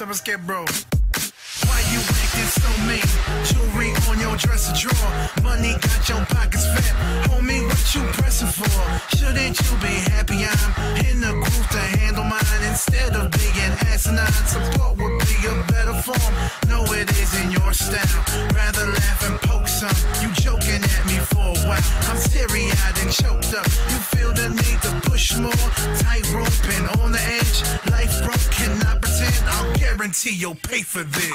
¿Sabes qué, bro? Why you acting so mean? Jewelry on your dresser drawer. Money got your pockets fat. Homie, what you pressing for? Shouldn't you be happy I'm in the groove to handle mine? Instead of being asinine, support would be a better form. No, it isn't your style. Rather laugh and poke some. You joking at me for a while. I'm teary-eyed and choked up. You feel the need to push more. Tightrope and on the edge. Life broke, cannot pretend. I'll guarantee you'll pay for this.